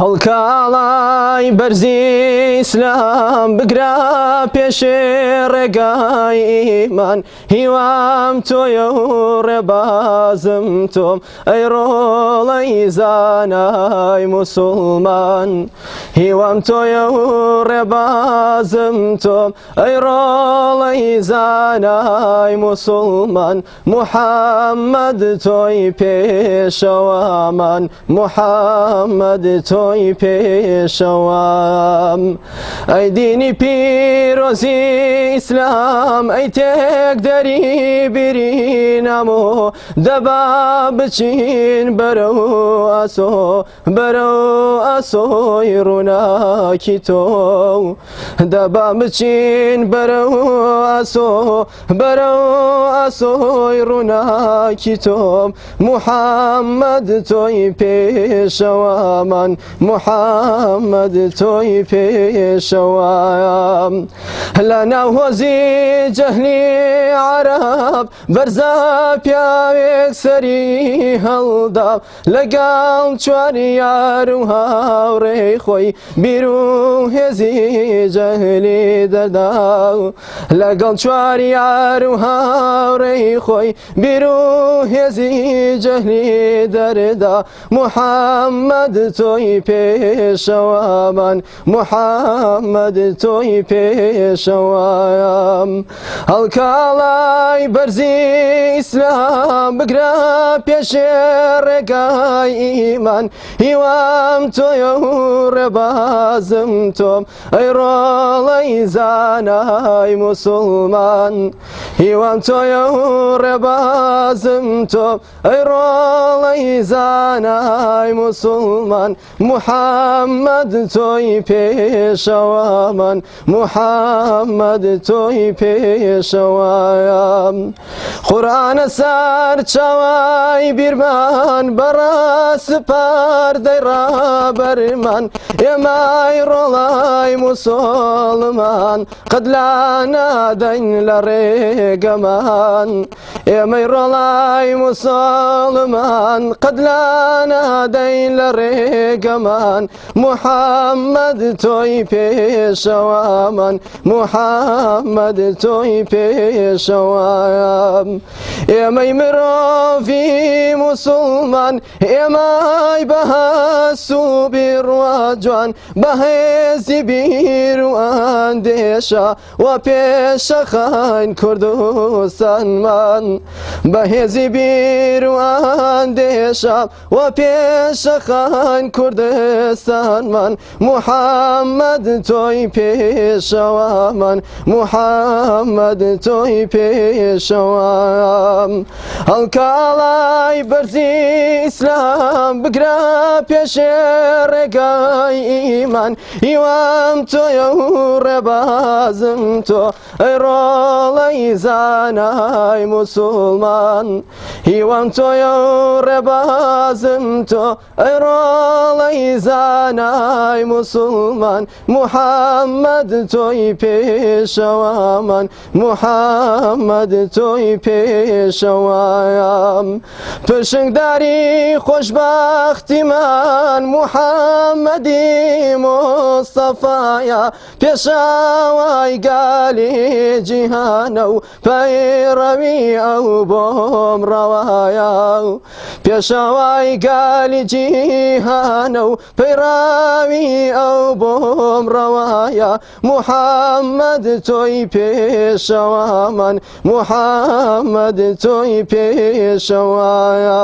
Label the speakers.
Speaker 1: هەڵکاڵای بەرزی ئیسلام بگرا پێشێ ڕێگای ئیمان هیوام تۆیە و ڕێبازم تۆم ئەی ڕۆڵەی زانای موسڵمان هیوام تۆیە و ڕێبازم تۆم ئەی ڕۆڵەی زانای موسڵمان محەممەد تۆی پێشەوامان محەممەد تۆی پێشەوام ئەی دینی پیرۆزی ئیسلام ئەی تێک دەری بیرینەم و دەبا بچین بەرەو ئەسۆی ڕووناکی تۆ دەبا بچین بەرەو ئەسۆی ڕووناکی تۆ محەممەد تۆی پێشەوامان محەممەد تۆی پێشەوام لە ناو هۆزی جەهلی عەرەب بەرزە پیاوێک سەری هەڵدا لەگەڵ چوار یار و هاوڕێی خۆی بیر و هێزی جەهلی دەدا لەگەڵ چوار یار و هاوڕێی خۆی بیر و هێزی جەهلی دەردا محەممەد تۆی پێشەوامان محەممەد تۆی پێشەوام هەڵکاڵای بەرزی ئیسلام بگرە پێشێ ڕێگای ئیمان هیوام تۆیە و ڕێبازم تۆم ئەی ڕۆڵەی زانای موسڵمان هیوام تۆیە و ڕێبازم تۆم ئەی ڕۆڵەی زانای موسڵمان محەممەد تۆی پێشەوامان محەممەد تۆی پێشەوایە قورئانە سەرچاوای بیرمان بەڕاست پاردەی ڕابەرمان ئێمەی ڕۆڵای موسڵمان قەت لا نادەین لە ڕێگەمان ئێمەی ڕۆڵای موسڵمان قەت لا نادەین لە ڕێگەمان محەممەد تۆی پێشەوامان محەممەد تۆی پێشەوایە ئێمەی مرۆڤی موسڵمان ئێمەی بەهەست و بیڕوا جوان بەهێزی بیر و ئەندێشە و پێشەخەین کوردستانمان بەهێزی بیر و ئەندێشە و پێشەخەین کوردستانمان محەممەد تۆی پێشەوامان محەممەد تۆی پێشەوام هەڵکاڵای بەرزی ئیسلام بگرە پێشێ ڕێگای ئیمان هیوام تۆیە و ڕێبازم تۆ ئەی ڕۆڵەی زانای موسڵمان هیوام تۆیە و ڕێبازم تۆ ئەی ڕۆڵەی زانای موسڵمان محەممەد تۆی پێشەوامان محەممەد تۆی پێشەوایە پشنگداری خۆشبەختیمان محەممەدی مۆستەفایە پێشەوای گالی جیهانە و پەیڕەوی ئەو بۆم ڕەوایە پێشەوای گالی جیهانە و پەیڕەوی ئەو بۆم ڕەوایە محەممەد تۆی پێشەوامان محەممەد تۆی پێشەوایە